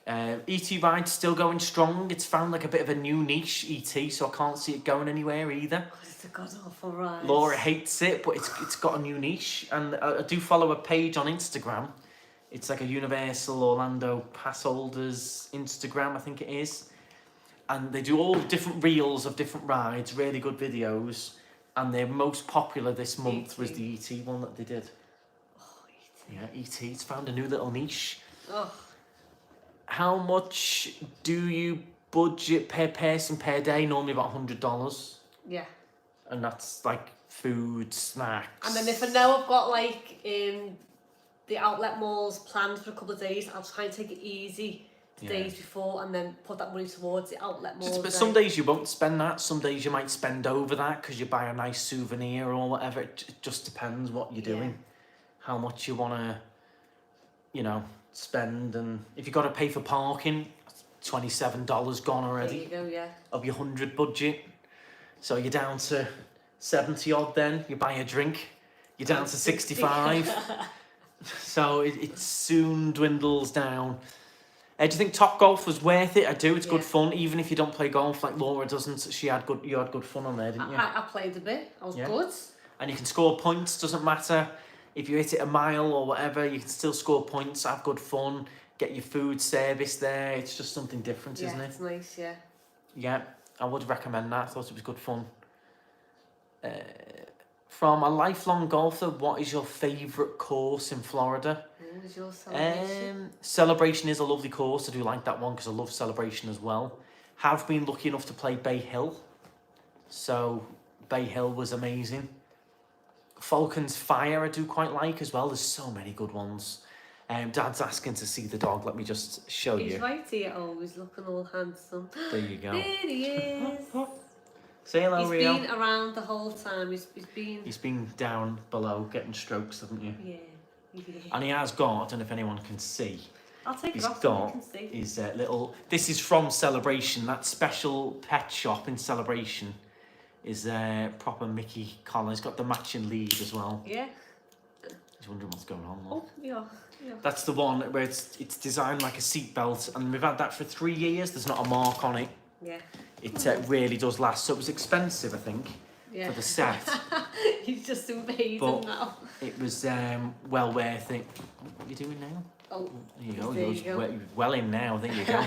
ET Ride's still going strong. It's found like a bit of a new niche, ET, so I can't see it going anywhere either. It's a god awful ride. Laura hates it, but it's got a new niche. And I do follow a page on Instagram. It's like a Universal Orlando pass holders Instagram, I think it is. And they do all different reels of different rides, really good videos. And their most popular this month was the ET one that they did. Oh, ET. Yeah, ET. It's found a new little niche. Oh. How much do you budget per person per day? Normally about $100. Yeah. And that's like food, snacks. And then if I know I've got like the outlet malls planned for a couple of days, I'll try and take it easy the days before and then put that money towards the outlet malls. But some days you won't spend that. Some days you might spend over that because you buy a nice souvenir or whatever. It just depends what you're doing, how much you want to, you know, spend. And if you've got to pay for parking, $27 gone already. There you go, yeah. Of your 100 budget. So you're down to 70 odd then. You buy a drink, you're down to 65. So it soon dwindles down. Do you think Top Golf was worth it? I do. It's good fun, even if you don't play golf like Laura doesn't. You had good fun on there, didn't you? I played a bit. I was good. And you can score points. Doesn't matter if you hit it a mile or whatever. You can still score points. Have good fun. Get your food service there. It's just something different, isn't it? Yeah, it's nice. Yeah. Yeah, I would recommend that. I thought it was good fun. From a lifelong golfer, what is your favourite course in Florida? What was your celebration? Celebration is a lovely course. I do like that one because I love Celebration as well. Have been lucky enough to play Bay Hill. So Bay Hill was amazing. Falcon's Fire I do quite like as well. There's so many good ones. Dad's asking to see the dog. Let me just show you. He's right here, always looking all handsome. There you go. There he is. Say hello, He's Rio. been around the whole time. He's been down below getting strokes, haven't you? Yeah. And he has got, I don't know if anyone can see, I'll take he's it off so you got can see. his little, this is from Celebration, that special pet shop in Celebration is proper Mickey collar. He's got the matching lead as well. Yeah. He's wondering what's going on. Oh, yeah. That's the one where it's designed like a seatbelt, and we've had that for 3 years. There's not a mark on it. Yeah. It really does last. So it was expensive, I think, for the set. He's just invading But now. it was well worth it. What are you doing now? Oh, there you go. You're well in now. There you go.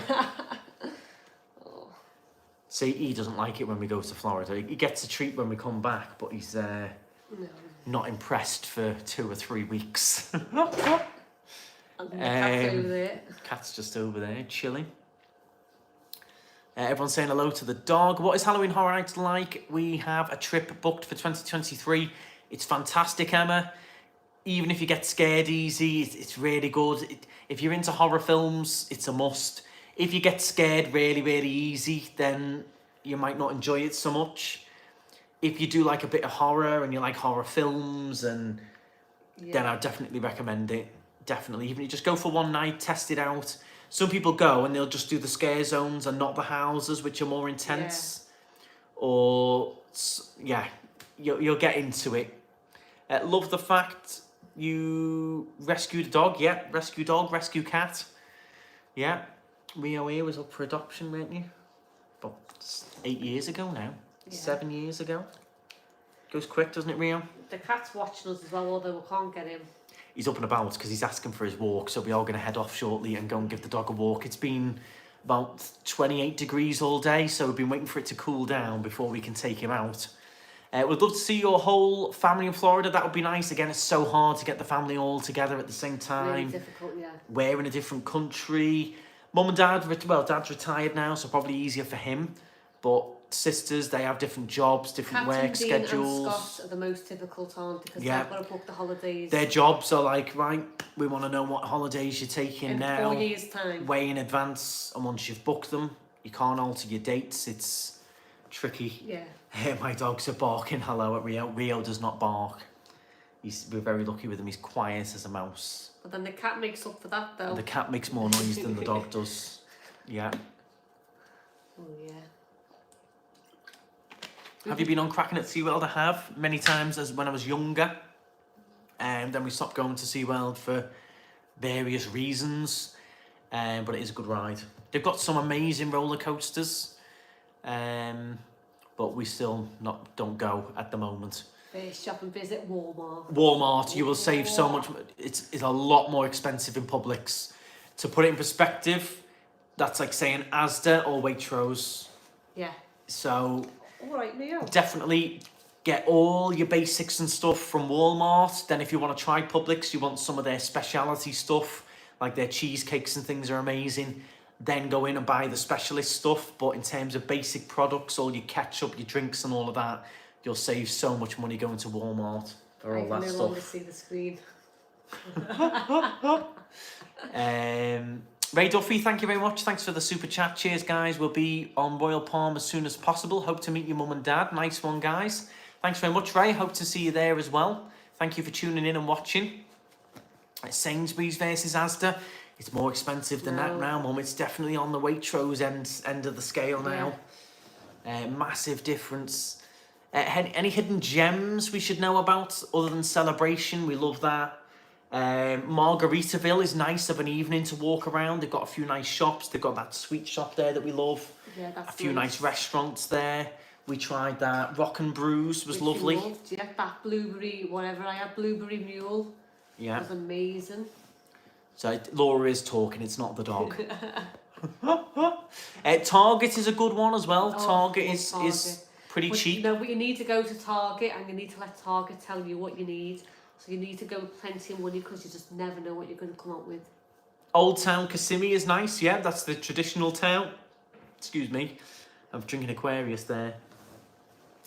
Oh. See, he doesn't like it when we go to Florida. He gets a treat when we come back, but he's No. not impressed for 2 or 3 weeks. And the cat's over there. Cat's just over there, chilling. Everyone's saying hello to the dog. What is Halloween Horror Nights like? We have a trip booked for 2023. It's fantastic, Emma. Even if you get scared easy, it's really good. If you're into horror films, it's a must. If you get scared really, really easy, then you might not enjoy it so much. If you do like a bit of horror and you like horror films, and then I'd definitely recommend it. Definitely. Even if you just go for one night, test it out. Some people go and they'll just do the scare zones and not the houses, which are more intense. Yeah. Or, yeah, you'll get into it. Love the fact you rescued a dog. Yeah, rescue dog, rescue cat. Yeah. Rio here was up for adoption, weren't you? About 8 years ago now. Yeah. 7 years ago. Goes quick, doesn't it, Rio? The cat's watching us as well, although we can't get him. He's up and about because he's asking for his walk, so we are going to head off shortly and go and give the dog a walk. It's been about 28 degrees all day, so we've been waiting for it to cool down before we can take him out. We'd love to see your whole family in Florida. That would be nice. Again, it's so hard to get the family all together at the same time. Really difficult, yeah. We're in a different country. Mum and Dad, well, Dad's retired now, so probably easier for him. But sisters, they have different jobs, different work schedules. Dean and Scott are the most difficult, aren't, because they've got to book the holidays. Their jobs are like, right, we want to know what holidays you're taking in now. 4 years' time. Way in advance, and once you've booked them, you can't alter your dates. It's tricky. Yeah. My dogs are barking hello at Rio. Rio does not bark. We're very lucky with him. He's quiet as a mouse. But then the cat makes up for that, though. And the cat makes more noise than the dog does. Yeah. Oh, yeah. Have you been on Cracking at SeaWorld? I have, many times as when I was younger. And then we stopped going to SeaWorld for various reasons. But it is a good ride. They've got some amazing roller coasters. But we still don't go at the moment. Shop and visit Walmart. Walmart, you will save so much. It's a lot more expensive in Publix. To put it in perspective, that's like saying Asda or Waitrose. Yeah. So... All right, Leo. Definitely get all your basics and stuff from Walmart. Then if you want to try Publix, you want some of their specialty stuff, like their cheesecakes and things are amazing. Then go in and buy the specialist stuff. But in terms of basic products, all your ketchup, your drinks and all of that, you'll save so much money going to Walmart for all that stuff. I can no longer see the screen. Ray Duffy, thank you very much. Thanks for the super chat. Cheers, guys. We'll be on Royal Palm as soon as possible. Hope to meet your mum and dad. Nice one, guys. Thanks very much, Ray. Hope to see you there as well. Thank you for tuning in and watching. Sainsbury's versus Asda. It's more expensive than that now, Mum. It's definitely on the Waitrose end of the scale now. Massive difference. Any hidden gems we should know about other than Celebration? We love that. Margaritaville is nice of an evening to walk around. They've got a few nice shops. They've got that sweet shop there that we love. Yeah, that's a few nice restaurants there. We tried that. Rock and Brews was lovely. Yeah, that blueberry, whatever I had, blueberry mule. Yeah. Was amazing. So Laura is talking, it's not the dog. Target is a good one as well. Target is pretty cheap. No, but you need to go to Target and you need to let Target tell you what you need. So you need to go with plenty of money because you just never know what you're going to come up with. Old Town Kissimmee is nice, yeah. That's the traditional town. Excuse me. I'm drinking Aquarius there.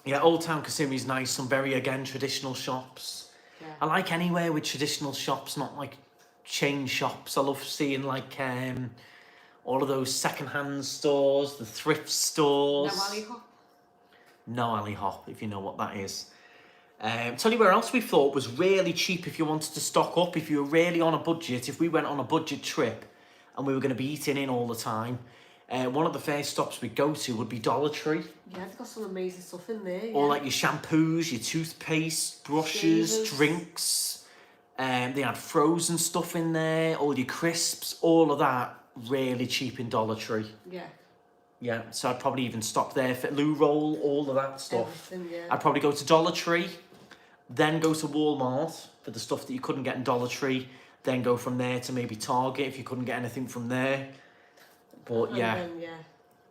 Yeah, Old Town Kissimmee is nice. Some very, again, traditional shops. Yeah. I like anywhere with traditional shops, not like chain shops. I love seeing like all of those second-hand stores, the thrift stores. No alley hop? No alley hop, if you know what that is. Tell you where else we thought was really cheap if you wanted to stock up, if you were really on a budget, if we went on a budget trip and we were going to be eating in all the time, one of the first stops we'd go to would be Dollar Tree. Yeah, they've got some amazing stuff in there. Or like your shampoos, your toothpaste, brushes, drinks, They had frozen stuff in there, all your crisps, all of that really cheap in Dollar Tree. Yeah. Yeah, so I'd probably even stop there for loo roll, all of that stuff. Everything, yeah. I'd probably go to Dollar Tree, then go to Walmart for the stuff that you couldn't get in Dollar Tree, then go from there to maybe Target if you couldn't get anything from there. But And yeah, then, yeah.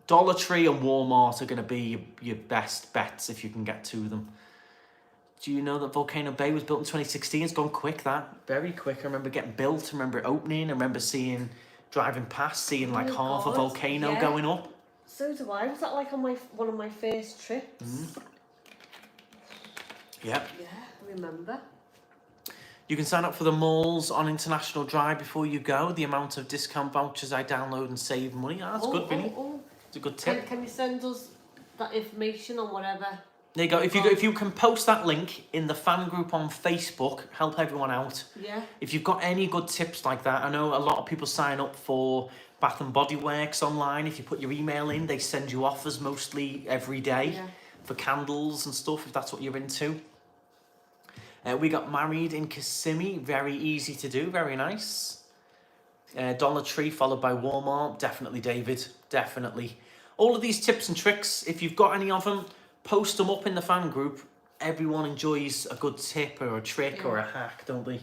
Dollar Tree and Walmart are going to be your best bets if you can get to them. Do you know that Volcano Bay was built in 2016? It's gone quick, that. Very quick. I remember getting built. I remember it opening. I remember driving past, seeing like half a God, volcano yeah. going up. So do I. Was that like on one of my first trips? Yep. Yeah, I remember. You can sign up for the malls on International Drive before you go. The amount of discount vouchers I download and save money. Ah, that's good, Vinny. It's a good tip. Can you send us that information on whatever? There you go. If you can post that link in the fan group on Facebook, help everyone out. Yeah. If you've got any good tips like that, I know a lot of people sign up for Bath and Body Works online. If you put your email in, they send you offers mostly every day for candles and stuff, if that's what you're into. We got married in Kissimmee. Very easy to do. Very nice. Dollar Tree followed by Walmart. Definitely, David. Definitely. All of these tips and tricks, if you've got any of them, post them up in the fan group. Everyone enjoys a good tip or a trick or a hack, don't they?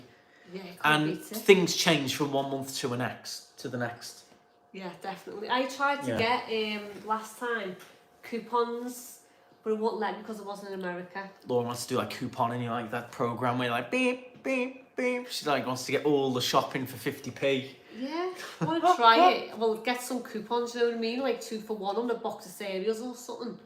Yeah, and things change from 1 month to the next. Yeah, definitely. I tried to get last time coupons, but it wouldn't let me because it wasn't in America. Laura wants to do like couponing, like that program where you're like beep beep beep. She like wants to get all the shopping for 50p. Yeah, I want to try it. Well, get some coupons, you know what I mean? Like 2 for 1 on a box of cereals or something.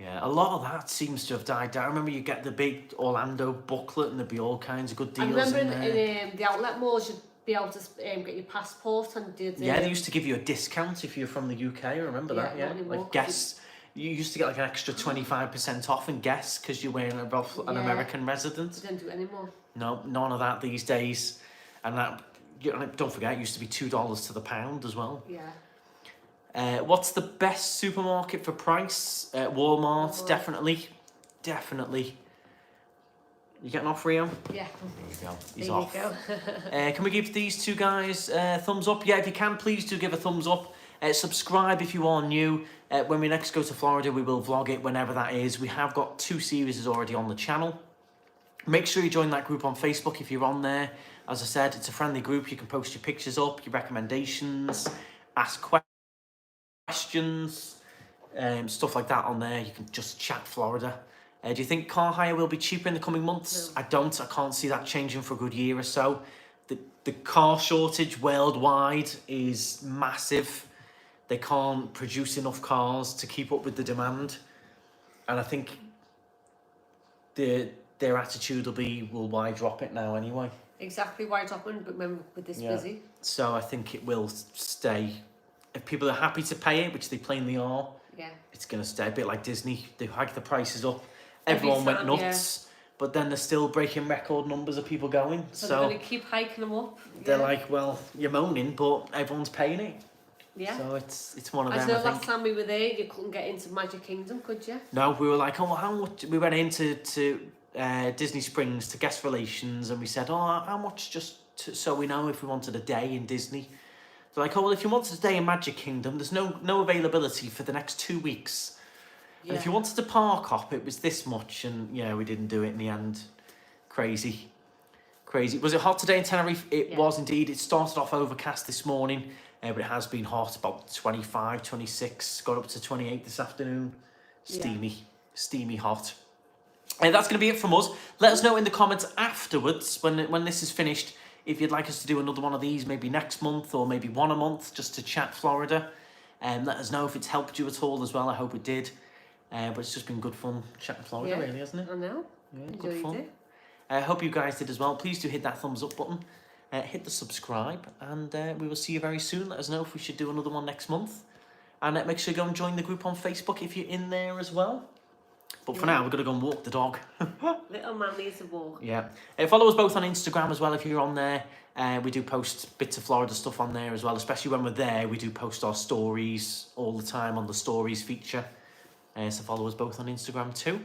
Yeah, a lot of that seems to have died down. I remember you get the big Orlando booklet and there'd be all kinds of good deals. I remember in there. in the outlet malls you'd be able to get your passport and did. Yeah, they used to give you a discount if you're from the UK. I remember that. Yeah, like Guess. You used to get like an extra 25% off in Guess because you're wearing an American resident. You don't do it anymore. No, none of that these days. And that, don't forget, it used to be $2 to the pound as well. Yeah. What's the best supermarket for price? Walmart, definitely. You getting off, Rio? Yeah. There you go. He's there off. You go. Can we give these two guys thumbs up? Yeah, if you can, please do give a thumbs up. Subscribe if you are new. When we next go to Florida, we will vlog it whenever that is. We have got 2 series already on the channel. Make sure you join that group on Facebook if you're on there. As I said, it's a friendly group. You can post your pictures up, your recommendations, ask questions, stuff like that on there. You can just chat Florida. Do you think car hire will be cheaper in the coming months? No. I can't see that changing for a good year or so. The car shortage worldwide is massive. They can't produce enough cars to keep up with the demand. And I think their attitude will be, well, why drop it now anyway? Exactly, why drop it when we're this busy? So I think it will stay. If people are happy to pay it, which they plainly are, it's going to stay. A bit like Disney. They hike the prices up. Everyone went nuts. But then they're still breaking record numbers of people going. So they're going to keep hiking them up. They're like, well, you're moaning, but everyone's paying it. Yeah. So it's one of them. I know last time we were there, you couldn't get into Magic Kingdom, could you? No, we were like, oh, how much? We went into Disney Springs to guest relations, and we said, oh, how much so we know if we wanted a day in Disney. They're like, oh, well, if you wanted a day in Magic Kingdom, there's no availability for the next 2 weeks. Yeah. And if you wanted to park hop, it was this much, and yeah, we didn't do it in the end. Crazy. Was it hot today in Tenerife? It was indeed. It started off overcast this morning, but it has been hot, about 25, 26, got up to 28 this afternoon. Steamy hot. And that's going to be it from us. Let us know in the comments afterwards, when this is finished, if you'd like us to do another one of these, maybe next month or maybe one a month, just to chat Florida. And let us know if it's helped you at all as well. I hope it did. But it's just been good fun chatting Florida, really, hasn't it? I know. Yeah, good fun. I hope you guys did as well. Please do hit that thumbs up button. Hit the subscribe. And we will see you very soon. Let us know if we should do another one next month. And make sure you go and join the group on Facebook if you're in there as well. But for now, we're going to go and walk the dog. Little man needs a walk. Yeah. Follow us both on Instagram as well if you're on there. We do post bits of Florida stuff on there as well. Especially when we're there, we do post our stories all the time on the stories feature. So follow us both on Instagram too.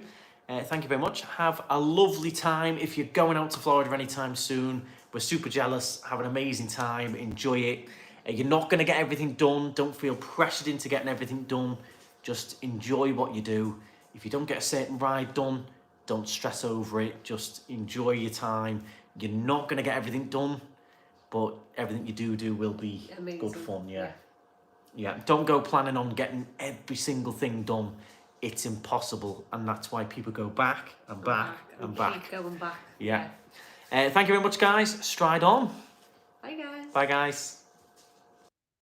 Thank you very much. Have a lovely time. If you're going out to Florida anytime soon, we're super jealous. Have an amazing time. Enjoy it. You're not going to get everything done. Don't feel pressured into getting everything done. Just enjoy what you do. If you don't get a certain ride done, don't stress over it. Just enjoy your time. You're not going to get everything done, but everything you do will be Amazing. good fun. Yeah. Don't go planning on getting every single thing done. It's impossible, and that's why people go back and back and back. Keep going back. Yeah. Thank you very much, guys. Stride on. Bye, guys. Bye, guys.